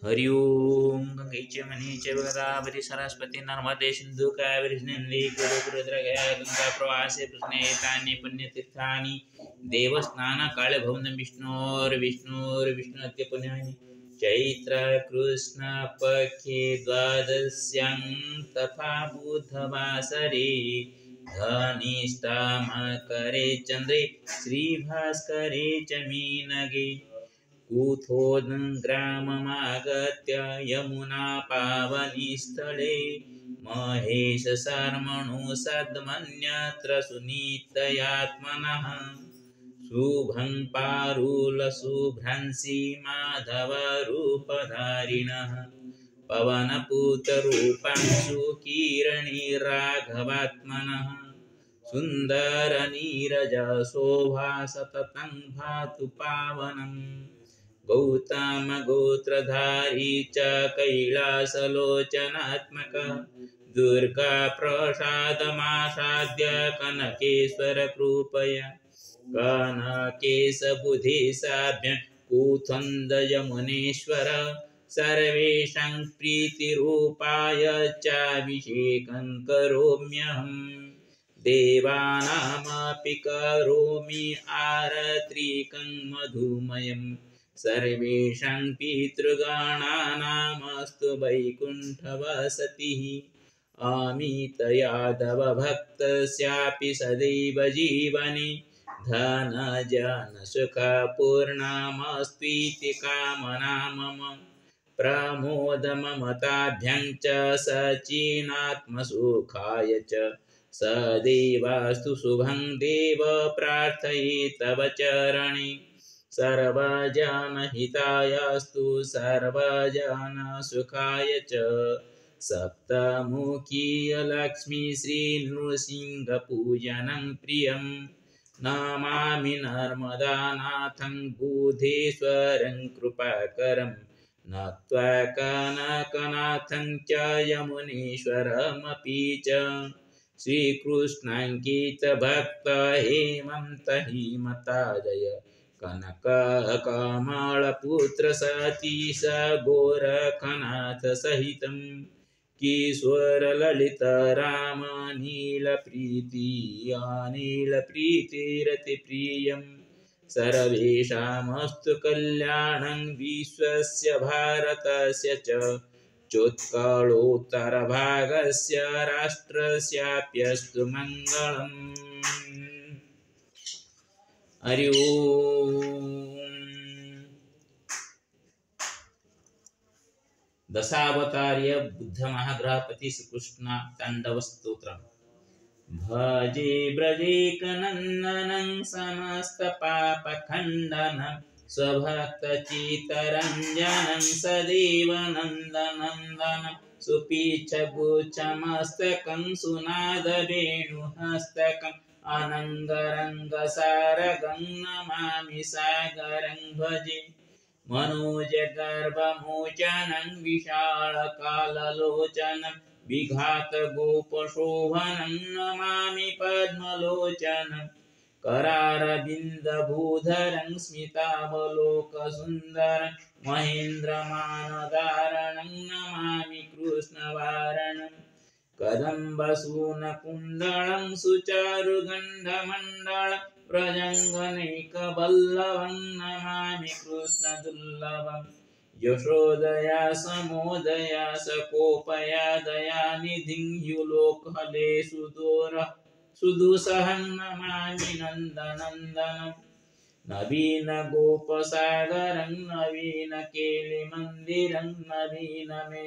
हरि ओम गंगेचे मनीचे गोदावरी सरस्वती नर्मदे सिंधु कावेरी नदी गोदावरी गंगा प्रवासे कृष्णे तानि पुण्यतीर्थानि देवस्थान काले भवन विष्णुर्विष्णुत्य पुण्यानि चैत्र कृष्ण पक्षे द्वादश्यां तथा बुधवासरे धनिष्ठा मकरे चंद्रे श्रीभास्करे च मीनगे कूथोग्राममागत्य यमुना पावनी स्थले महेशशर्मणो सद्मन्यत्र सुनीतयात्मनः शुभं पारुलशुभ्रंसि माधवरूपधारिणः पवनपूतरूपांशु किरणी राघवात्मनः सुन्दरनीरजशोभा सततं भातु पावनम् गौतम गोत्रधारी च कैलासलोचनात्मक दुर्गा प्रसादमासाद्य कनकेश्वर कृपया कनकेशबुधिसाभ्यं कूथन्दयमुनीश्वर सर्वेषां प्रीतिरूपाय चाभिषेकं करोम्यहम् देवानामपि करोमि आरत्रिकं मधुमयम् सर्वेषां पितृगणानामस्तु वैकुण्ठवसतिः अमितयादवभक्तस्यापि सदैव जीवने धनजनसुखपूर्णमस्त्वीति कामना मम प्रमोदममताभ्यं च सचिनात्मसुखाय च सदैवास्तु शुभं देव प्रार्थये तव चरणे सर्वजनहितायस्तु सर्वजनसुखाय च सप्तमुखीय लक्ष्मी श्रीनृसिंहपूजनं प्रियं नमामि नर्मदानाथं बुधेश्वरं कृपाकरं नत्वा कनकनाथं च यमुनेश्वरमपि च श्रीकृष्णाङ्कितभक्त हेमन्त हिमतादय कनककमलपुत्र सतीश गोरखनाथ सहितं किशोरललित राम नीलप्रीतिरतिप्रियं सर्वेषामस्तु कल्याणं विश्वस्य भारतस्य च चोत्कलोत्तरभागस्य राष्ट्रस्याप्यस्तु मङ्गलम्। हरि ओम। दशावतार्य बुद्ध महाग्रहपति श्री कृष्ण तांडव स्तोत्र। भजे ब्रजेकनंदनं समस्त पाप खंडनं स्वभक्तचितरंजनं सदैव नन्दनन्दनं सुपीच्छगुच्छमस्तकं सुनादवेणुहस्तकम् अनङ्गरङ्गसारगं नमामि सागरं भजे मनोजगर्भमोचनं विशालकाललोचनं विघातगोपशोभनं नमामि पद्मलोचनं करारविन्दभूधरं स्मितावलोकसुन्दरं महेन्द्रमानधारणं नमामि कृष्णवारणं कदम्बसूनकुण्डलं सुचारुगण्डमण्डलं व्रजङ्गनैकवल्लभं नमामि कृष्णदुर्लभं यशोदया समोदया सकोपया दयानिधिं युलोकहले सुदुसहं नमामि नन्दनन्दनं नवीनगोपसागरं नवीनकेलिमन्दिरं नवीनमेघसुन्दरं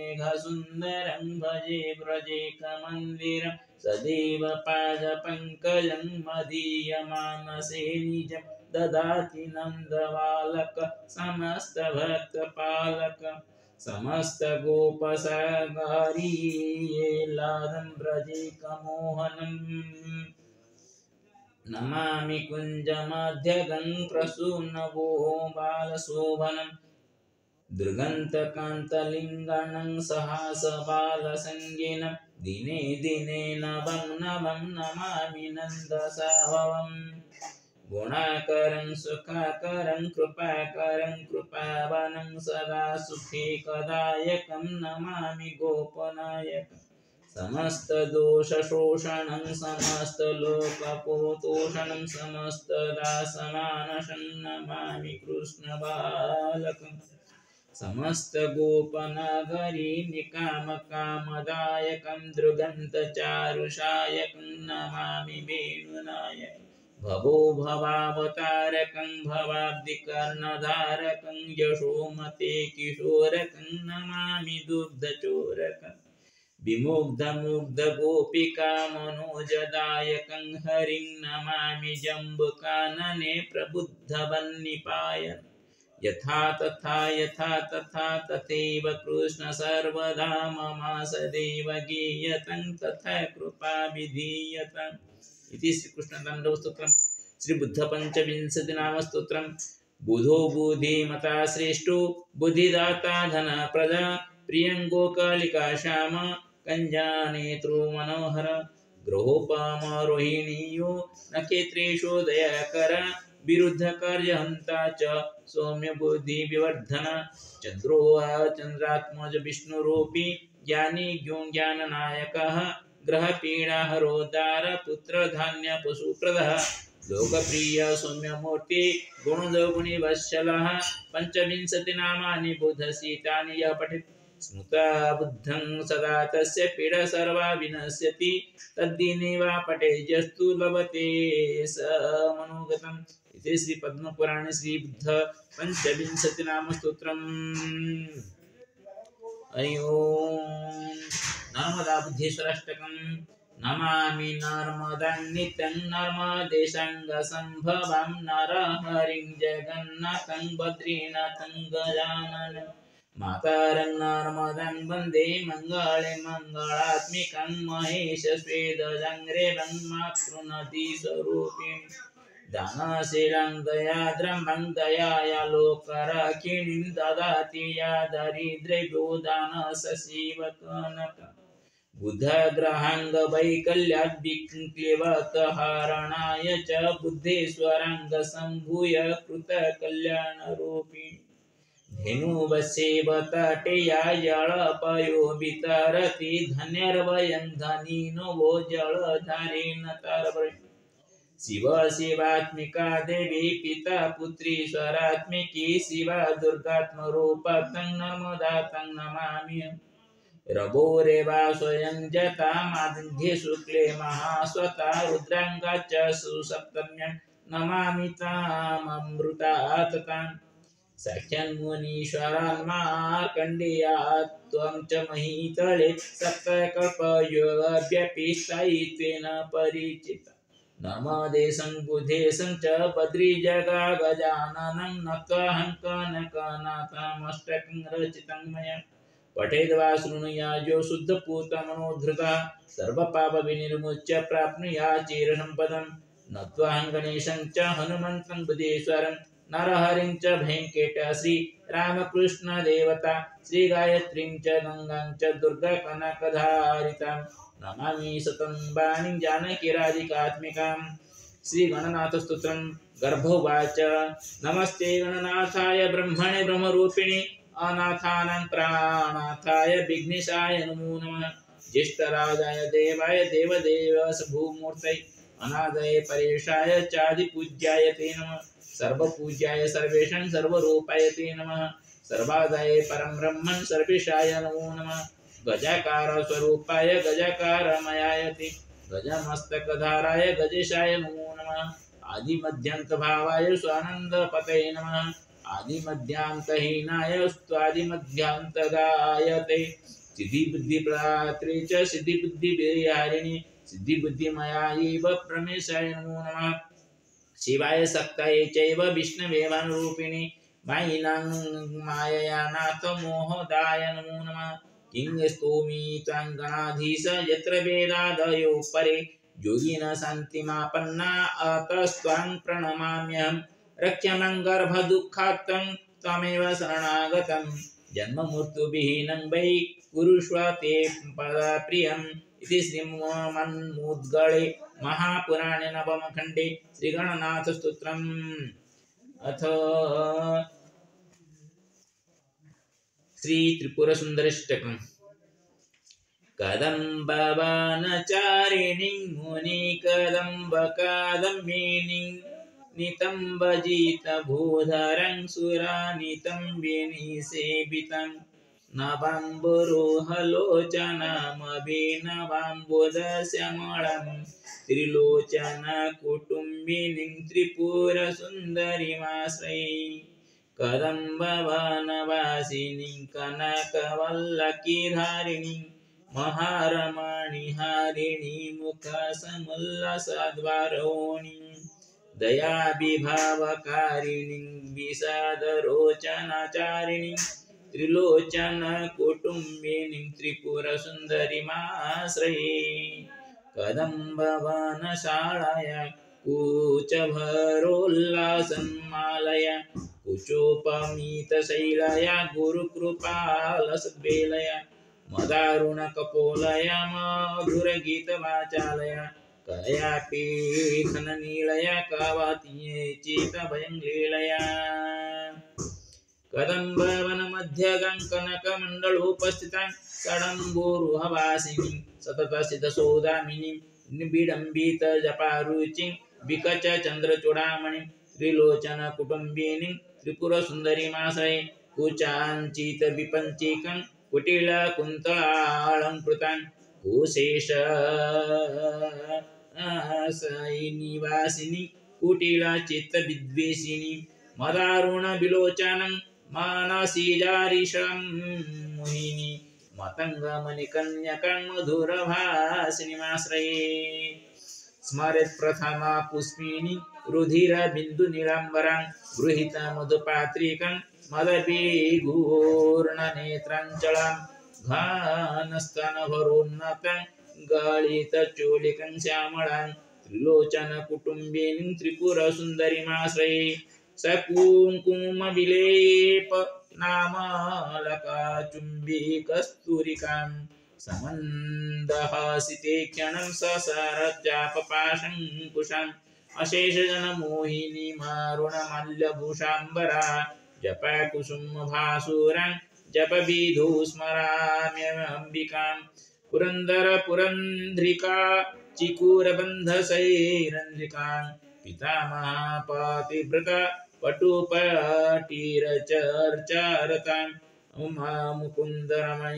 भजे व्रजेकमन्दिरं सदैव पादपङ्कजं मदीयमानसे निजं ददाति नन्दबालक समस्तभक्तपालक समस्तगोपसागारी लालं व्रजेकमोहनं नमामि कुञ्जमध्यगं प्रसूनवो बालशोभनं दृगन्तकान्तलिङ्गनं सहासबालसङ्गिनं दिने दिने नवं नवं नमामि नन्दसाभवम् गुणाकरं सुखाकरं कृपाकरं कृपावनं सदा सुखीकदायकं नमामि गोपनायकम् समस्तदोषशोषणं समस्तलोकपोतोषणं समस्तदासमानशं नमामि कृष्णबालकम् समस्तगोपनगरी निकामकामदायकं दृगन्तचारुषायकं नमामि वेणुनायकम् भवो भवावतारकं भवाब्धिकर्णधारकं यशोमते किशोरकं नमामि दुग्धचोरकम् विमुग्धमुग्धगोपिका मनोजदायकं हरिं नमामि जम्बुकानने प्रबुद्धवन्निपायन् यथा तथा तथैव कृष्ण सर्वदा मम सदैव गीयतं तथा कृपा विधीयताम् इति श्रीकृष्णताण्डवस्तोत्रम् श्रीबुद्धपञ्चविंशतिनामस्तोत्रम् बुधो बुद्धिमता श्रेष्ठो बुद्धिदाता धनप्रदा प्रियङ्गोकालिका श्याम कञ्जानेत्रो मनोहर ग्रहोपमरोहिणीयो नक्षत्रेषु दयाकर विरुद्धकार्यहन्ता च सौम्य बुद्धि विवर्धन चंद्रो चंद्रात्मज विष्णुरूपी ज्ञानी ज्ञाननायकः ग्रहपीडाहरोद्धार पुत्र धान्य पशुप्रदः लोकप्रिय सौम्यमूर्ति गुणदोगुणी वत्सलः पंचविंशतिनामानि बुधसीतानि यः पठेत् स्मृता बुद्धं सदा तस्य पीडा सर्वा विनश्यति तद्दिने वा पठेज्जस्तु लभते स मनोगतम् इति श्री पद्मपुराणे श्री बुद्ध पंचविंशतिनामस्तोत्रम् हरि ओम नर्मदा बुद्धेश्वराष्टकम् नमामि नर्मदां नित्यं नर्मदेशाङ्गसम्भवं नरहरिं जगन्नाथं बद्रीनाथं गजाननं मातरं नर्मदां वन्दे मङ्गले मङ्गलात्मिकं महेशस्वेदजं रेवं मातृनदीस्वरूपिणीं दानशीलं दयाद्रं दयालोकराखिणीं ददाति या दरिद्रेभ्यो दानशशिवकनकम् बुधग्रहाङ्गवैकल्याद्विक्लीवतहरणाय च बुद्धेश्वराङ्गसम्भूय कृतकल्याणरूपिणी धेनुवसेवतटेया जलपयो वितरति धन्यर्वयं धनिनो वो जलधारेण तरवै शिव शिवात्मिका देवी पिता पुत्री स्वरात्मिकी शिवा दुर्गात्मरूपा तं नर्मदा तं नमामि रवो रेवा स्वयं जता मादध्ये शुक्ले महास्वता रुद्रांगा च सुसप्तम्यं नमामि ताममृतातताम् साख्यान्मुनीश्वरान् मार्कण्डेयात् त्वं च महीतले सप्तकल्पयोगव्यपि स्थायित्वेन परिचिता नमदेशं बुधेशं च बद्रीजगा गजाननं नत्वाहं कनकनाथमष्टकं रचितं मया पठेद्वा शृणुयाजो शुद्धपूतमनोधृता सर्वपापविनिर्मुच्य प्राप्नुयात् चिरसम्पदं नत्वाहं गणेशं च हनुमन्तं बुधेश्वरं नरहरिं च भेङ्कटेश्वरी रामकृष्णदेवता श्रीगायत्रीं च गंगां च दुर्गाकनकधारितां नमामि सतं वाणीं जानकीराधिकात्मिकां श्रीगणनाथस्तोत्रं गर्भोवाच नमस्ते गणनाथाय ब्रह्मणे ब्रह्मरूपिणे अनाथानां प्राणाथाय विघ्नेशाय नमो नमः ज्येष्ठराजाय देवाय देवदेव भूमूर्तये अनादये परेशाय चादिपूज्याय ते नमः सर्वपूज्याय सर्वेषां सर्वरूपाय ते नमः सर्वादाय परं ब्रह्मन् सर्वेशाय नमो नमः गजाकार स्वरूपाय गजाकारमयाय ते गजमस्तकधाराय गजेशाय नमो नमः आदिमध्यान्तभावाय स्वानन्दपतये नमः आदिमध्यांतहीनाय स्वादिमध्यांतगायते सिद्धिबुद्धिप्रदात्रे च सिद्धिबुद्धिविहारिणि सिद्धिबुद्धिमयायैव प्रमेशाय नमो नमः शिवाय शक्तये चैव विष्णवे वानुरूपिणि मायिनां मायया नाथ मोहदाय नमो नमः किं स्तोमि त्वां गणाधीश यत्र वेदादयो परे योगिनः शान्तिमापन्ना अतस्त्वां प्रणमाम्यहम् रक्ष्यमं गर्भदुःखात्तं त्वमेव शरणागतं जन्ममृत्युविहीनं वै कुरुष्व ते पदप्रियम् इति श्रीमन्मुद्गले महापुराणे नवम खंडे श्रीगणनाथ स्तोत्रम् अथ श्री त्रिपुर सुंदरष्टकम् कदम्बवनचारिणीं मुनि कदम्ब कादम्बिनीं नितम्बजितभूधरं सुरानितम्बिनी सेवितं नवाम्बुरोहलोचनमभिनवाम्बुदश्यामलं त्रिलोचनकुटुम्बिनीं त्रिपुरसुन्दरीमाश्रये कदम्बवनवासिनीं कनकवल्लकीधारिणीं महारमणिहारिणी मुखसमुल्लसद्वारोणि दयाविभावकारिणि विषादरोचनचारिणि त्रिलोचनकुटुम्बिनीं त्रिपुरसुन्दरीमाश्रये कदम्बवनशालाया कूचभरोल्लासन्मालया कुचोपमितशैलया गुरुकृपालसद्वेलया मदारुणकपोलया मधुरगीतवाचालया कयापि खननीलया कवातीये चितभयङ्लीलया कदम्बवनमध्यगां कनकमण्डलोपस्थितां षडम्बुरुहवासिनीं सततसिद्धसौदामिनीं निबिडम्बितजपारुचिं विकचचन्द्रचूडामणिं त्रिलोचनकुटुम्बिनीं त्रिपुरसुन्दरीमाश्रये कुचाञ्चितविपञ्चिकां कुटिलकुन्तलालङ्कृतां कुशेषनिवासिनी कुटिलचित्तविद्वेषिणी मदारुणविलोचनं मानसीजारीशं मोहिनी मतङ्गमणिकन्यकां मधुरभासिनीमाश्रये स्मरेत् प्रथमा पुष्पिनी रुधिरबिन्दुनीलाम्बरां गृहीता मधुपात्रिकां मदभिघूर्णनेत्राञ्चलां घनस्तनभरोन्नतां गलितचोलिकां श्यामलां त्रिलोचनकुटुम्बिनीं त्रिपुरसुन्दरीमाश्रये सकुङ्कुमविलेप नामलकाचुम्बिकस्तूरिकां समन्दहासिते क्षणं ससरचापपाशङ्कुशाम् अशेषजनमोहिनी मारुणमल्लभूषाम्बरा जपकुसुमभासुरां जपविधौ स्मराम्यम्बिकां पुरन्दरपुरन्ध्रिका चिकुरबन्धसैरन्ध्रिकां पितामहापतिव्रता पटुपटीरचर्चारताम् उमा मुकुन्दरमयीमाणि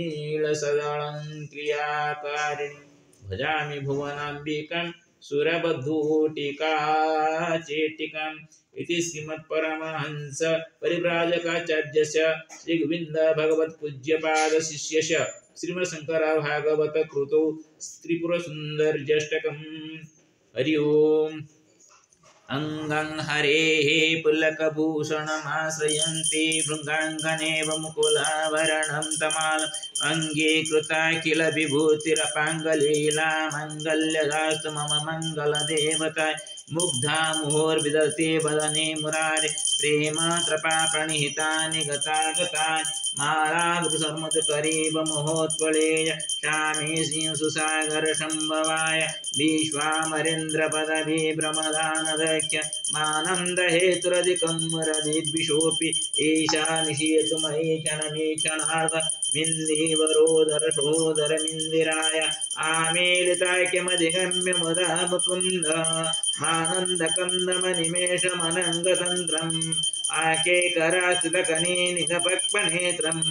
ईलसदळङ्क्रियाकारिणि भजामि भुवनाम्बिकां सुरबद्धूटिकाचेटिकाम् इति श्रीमत्परमहंस परिव्राजकाचार्यस्य श्रीगोविन्द भगवत्पूज्यपाद शिष्यस्य श्रीमत्शंकर भागवत कृतौ त्रिपुरसुन्दर्यष्टकम् हरि ओम् अंगं हरेः पुलकभूषणमाश्रयन्ति भृङ्गाङ्गनेव मुकुलाभरणं तमालम् अंगे कृता किल विभूतिरपाङ्गलीला मङ्गल्यदास्तु मम मङ्गलदेवताय मुग्धा मुहुर्विदते वदने मुरारे प्रेम त्रपा प्रणिहितानि गतागतानि मालागृसर्मधुकरीव महोत्पलेय श्यामे सिंहसुसागर सम्भवाय विश्वामरेन्द्रपदभिभ्रमदानदख्य मानन्दहेतुरधिकं रदिद्विषोऽपि एषा निशीयतु मयि क्षणमीक्षणार्थ मिन्दीवरोदर सोदरमिन्दिराय आमीलिताख्यमधिगम्य मुदा मुकुन्द मानन्दकन्दमनिमेषमनङ्गतन्त्रम् आकेकरास्थितकनीनिगपक्वनेत्रम्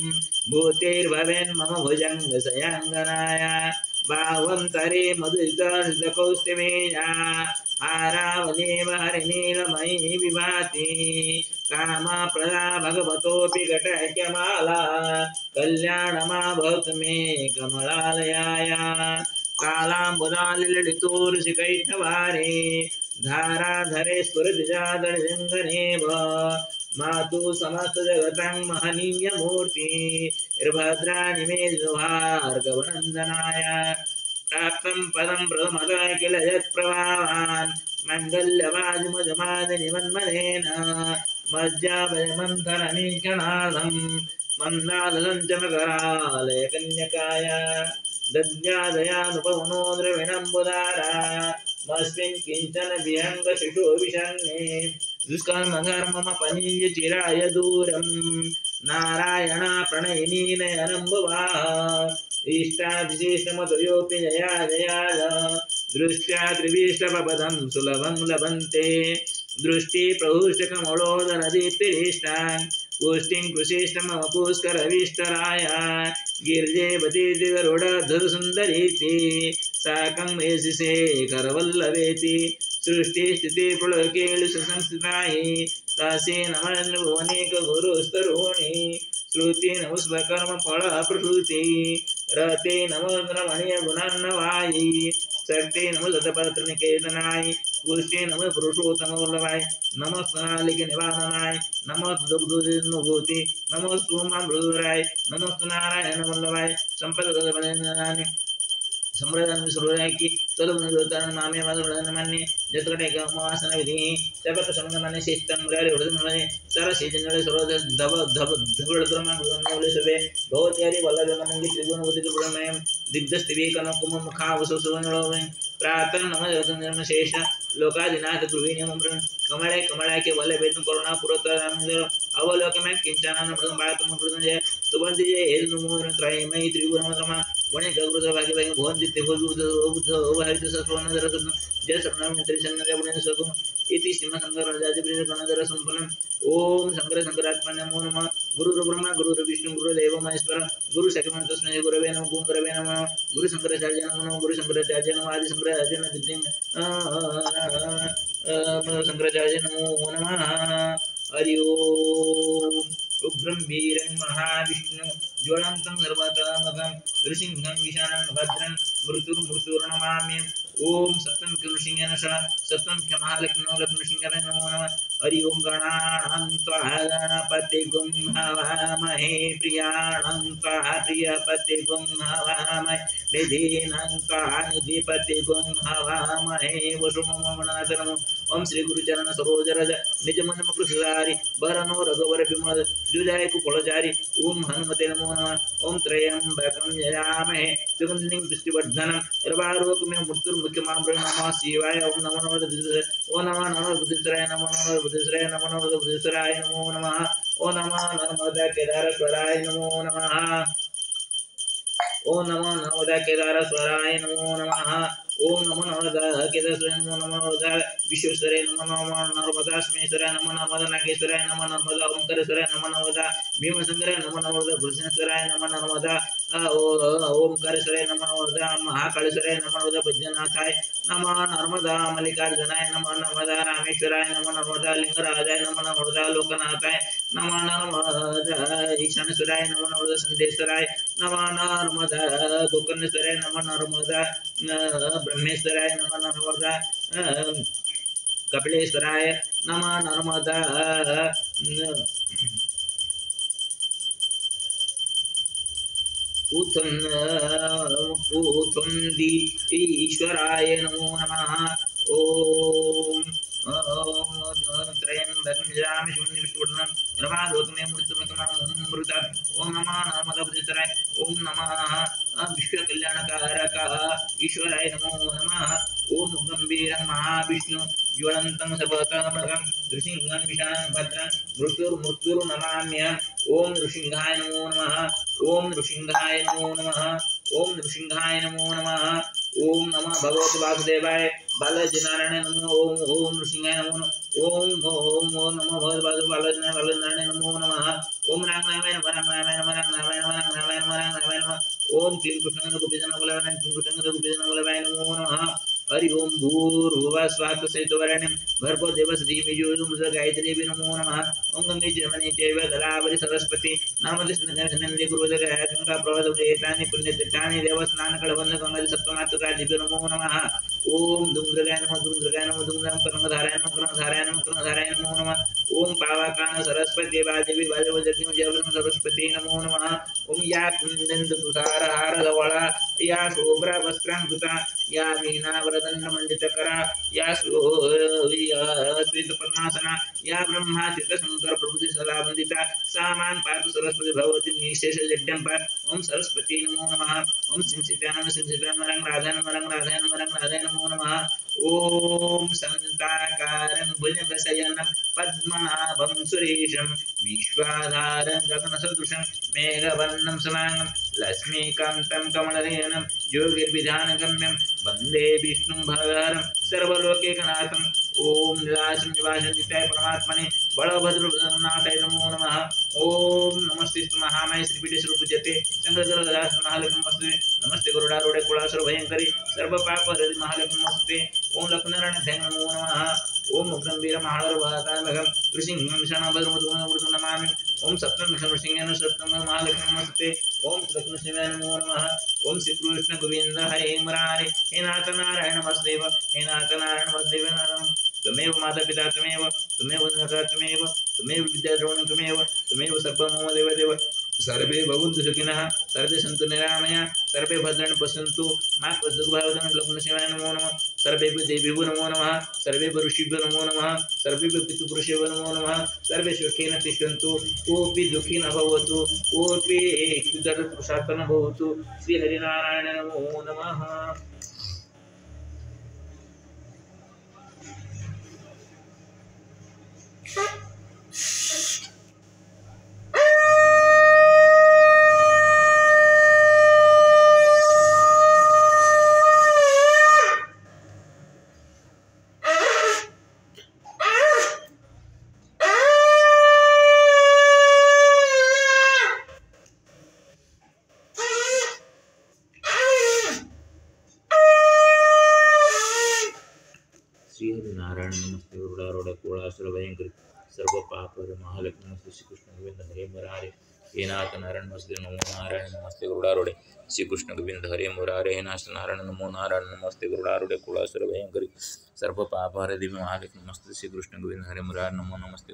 भूतिर्भवेन्मम भुजङ्गशयाङ्गनाय बाह्वन्तरे मधुरितकौस्तुमेया हारावलीव हरिनीलमयी विभाति कामप्रदा भगवतोऽपि घटैक्यमाला कल्याणमा भवतु मे कमलालयाय कालाम्बुदालिलितोरुषिकैष्णवारे धाराधरे स्फुरद्विजादलिङ्गनेव मातु समस्तजगतां महनीयमूर्ति निर्भद्राणि मे भार्गवनन्दनाय प्राप्तं पदं प्रथमतः किल यत्प्रभावान् मङ्गल्यवाजिमजमादिनिवन्मनेन मज्जाभयमन्थनमीक्षणार्थं मन्दालञ्चमकरालयकन्यकाय दद्यादयानुपवनो द्रविणम्बुदारा मस्मिन् किञ्चन विहङ्गशिशो विषण्णे दुष्कर्मधर्ममपनीय चिराय दूरम् नारायण प्रणयिनी नयनम्बुवाः इष्टादिशेषमतयोऽपि जया जयाय दृष्ट्या त्रिविष्टपदं सुलभं लभन्ते दृष्टि प्रहुष्टकमलोदरदीप्तिरिष्टान् पुष्टिं कृशिष्टमम पुष्करविष्टराय गिर्जेवती गरुडधरसुन्दरीति साकं वेशिसे करवल्लवेति सृष्टिस्थिति पुलकेलुसंस्थितायै तासे नमस्भुवनेक गुरुस्तरुणि श्रुति नमस्वकर्म फल प्रसूति रते नमो रमणीय गुणान्नवायि शक्ति नमो सतपत्र निकेतनाय पुष्टि नमो पुरुषोत्तम वल्लभाय नमो सोनालिक निवारणाय नमो दुग्धोदिनुभूति नमो सोमामृतराय नमो नारायण वल्लभाय संपद सम्प्रदान सुरुराकी तलुमुनुतान मामे वादुळन मन्ने जतकटे गमवासन विधि जगत समनमने शिष्टं ग्रारे उडदनमने सारा सीजनले सरोद धब धब धबळद्रम गुणनोले सवे भवत्यारी वल्लभ मनंगी त्रिगुण उदित ब्रह्मयं दिग्धस्तिवे कनकुम मुखावसु सुवनळवे प्रातः नम जगन्नम शेष लोकादिनाथ ध्रुवीनियम कमळे कमळाके वल्लभेतु करुणा पुरतरांदर अवलोकमे किंचनान मृदं बाळतम मृदंजय सुबंधिजे हेलनुमोर त्रयमय त्रिगुणमतम वणे गगृत भागी भागी भवन दिते भोजुद हरित सत्वनदर जय सर्वनाम त्रिसन्नदे गुणे सगुण इति श्रीमद् राजाजी प्रिय गणधर संपन्न ओम शंकर शंकरात्मा नमो नमः गुरु ब्रह्मा गुरु विष्णु गुरु देव महेश्वर गुरु साक्षात् तस्मै गुरवे नमः गुरु गुरवे नमः गुरु शंकराचार्य नमो नमः गुरु शंकराचार्य नमः आदि शंकराचार्य नमः शंकराचार्य नमो नमः हरि ओम उग्रं वीरं महाविष्णु ज्वलन्तं सर्वतोमुखं नृसिंहं विशालं भद्रं मृत्युर्नमाम्यहम् ओम सप्तम नृसिंहेन सह सप्तम महालक्ष्मणो लक्ष्मीसिंहाय नमो नमः हरि ओम गणानां त्वा गणपतिगुं हवामहे प्रियाणां त्वा प्रियपतिगुं हवामहे निधीनां त्वा निधिपतिगुं हवामहे वसुममनाथनमो ओम श्री गुरुचरण सरोजरज निजमन कृष्णारि बरनो रघुवर विमल जुजाय कुफलचारि ओम हनुमते नमो नमः ओम त्र्यंबकं यजामहे सुगन्धिं पुष्टिवर्धनं सर्वारोगमे मृत्युर्मुख्यमामृ नमः शिवाय ओम नमो नमः ओम नमः बुद्धिश्वराय नमो नमः बुद्धिश्वराय नमो नमः बुद्धिश्वराय नमो नमः ओम नमः नर्मदा केदारेश्वराय नमो नमः ओम नमो नर्मदा केदारेश्वराय नमो नमः ओम नमो नर्मदा केदारेश्वराय नमो नमः विश्वेश्वराय नमो नमः नर्मदा स्मेश्वराय नमो नमः नागेश्वराय नमो नमः ओंकारेश्वराय नमो नमः भीमशंकराय नमो नमः भूषणेश्वराय नमो नमः ओंकारेश्वराय नमो नमः महाकालेश्वराय नमो नमः वैद्यनाथाय नमः नर्मदा मल्लिकार्जुनाय नमो नमः रामेश्वराय नमो नमः लिंगराजाय नमो नमः लोकनाथाय नमो नमः ईशानेश्वराय नमो नमः संदेश्वराय नमो नमः गोकर्णेश्वराय नमो नमः ब्रह्मेश्वराय नमो नमः कपिलेश्वराय नमो नमः ऊथुंदी ईश्वराय नमो नमः ओम त्र्यंबकं यजामहे शून्यविष्णुवर्धनं सर्वालोकमे मृत्युमृतं ओम नमः नर्मदापतिश्वराय ओम नमः विश्वकल्याणकारक ईश्वराय नमो नमः ओम गंभीरं महाविष्णु ज्वलन्तं सर्वतोमुखं नृसिंहं विशालं भद्रं मृत्युर्नमाम्यहम् ओम नृसिंहाय नमो नमः ओम नृसिंहाय नमो नमः ओम नृसिंहाय नमो नमः ओम नमः भगवते वासुदेवाय बालाजी नारायण नमो ओम ओम नृसिंहाय नमो ओम ओम ओम नमो भगवते बालाजी नारायण नमो नमः ओम रामनारायण नमः रामनारायण नमः रामनारायण नमः रामनारायण नमः रामनारायण नमः ओम क्लीं कृष्णाय गोपीजन बोलाय क्लीं कृष्णाय गोपीजन बोलाय नमो नमः हरि ओम भूर्भुवः स्वः तत्सवितुर्वरेण्यं भर्गो देवस्य धीमहि यो यो मृत्युर्मुक्षीयते गायत्री नमो नमः ओम गंगे जमुने चैव गोदावरी सरस्वती नर्मदे सिन्धु गुरुवदे गंगा प्रवाह एतानि पुण्यतीर्थानि देवस्थानकलबन्ध गंगा सप्तमातृकादिभ्यो नमो नमः ओम धूम्रगाय नमः धूम्रगाय नमः धूम्रं कर्णधाराय नमः कर्णधाराय नमः कर्णधाराय नमो नमः ओम पावकान सरस्वती वाजवी वाजवजज्ञ जयवरं सरस्वती नमो नमः ओम या कुंदन्त तुषारहार धवला या शोभ्रा वस्त्रांकृता या वीणा वरदंड मंडितकरा या श्वेत पद्मासना या ब्रह्मा चित्रशंकर प्रभृति सदा वंदिता सामान पातु सरस्वती भगवती निशेष जड्डंपा। ओम सरस्वती नमो नमः। ओम सिंसितानम राधाय नमो नमः। ओम संताकारं भुजगशयनं पद्मनाभं सुरेशं विश्वाधारं गगनसदृशं मेघवर्णं समानं लक्ष्मीकान्तं कमलनयनं योगिर्विधानगम्यं वन्दे विष्णुं भवहरं सर्वलोकैकनाथम्। ओम निवासं नित्याय परमात्मने बलभद्रनाथाय नमो नमः। ओम नमस्ते महामाय श्रीपीठे स्वरूपजते शंकरदास महालक्ष्मी नमस्ते। नमस्ते गरुडारूढे कुलासुर भयंकरी सर्वपापहरि महालक्ष्मी नमस्ते। ओम लक्ष्मीनारायण ध्यान नमो नमः। ओम गंभीर महालरवातामघं ऋषिंहं शरणभद्रमुद्गुणं नमामि। ओम सप्तम ऋषिंहेन सप्तम महालक्ष्मी नमस्ते। ओम लक्ष्मीशिवाय नमो नमः। ओम श्री कृष्ण गोविंद हरे मुरारे हे नाथ नारायण वासुदेव हे नाथ नारायण वासुदेव नारायण। त्वमेव माता पिता त्वमेव त्वमेव धनता त्वमेव त्वमेव विद्याद्रोणं त्वमेव सर्वं मम देवदेव। सर्वे भवन्तु सुखिनः सर्वे सन्तु निरामया सर्वे भद्राणि पश्यन्तु मा कश्चिदुपद्रवं। लक्ष्मीशिवाय नमो नमः। सर्वेभ्यो देवेभ्यो नमो नमः। सर्वेभ्यो ऋषिभ्यो नमो नमः। सर्वेभ्यो पितृपुरुषेभ्यो नमो नमः। सर्वे सुखेन तिष्ठन्तु कोऽपि दुःखी न भवतु कोऽपि क्षुधार्तपुरुषार्थ न भवतु। श्रीहरिनारायण नमो नमः। नारायण नमस्ते गरुडारूढ कुलासुर भयंकरी सर्वपापहर महालक्ष्मी नमस्ते। श्री कृष्ण गोविंद हरे मुरारे हे नाथ नारायण नमस्ते। नमो नारायण नमस्ते गरुडारूढे श्री कृष्ण गोविंद हरे मुरारे हे नाथ नारायण नमो नारायण नमस्ते गरुडारूढे कुलासुर भयंकरी सर्वपापहर दिव्य महालक्ष्मी नमस्ते। श्री कृष्ण गोविंद हरे मुरारे नमो नमस्ते।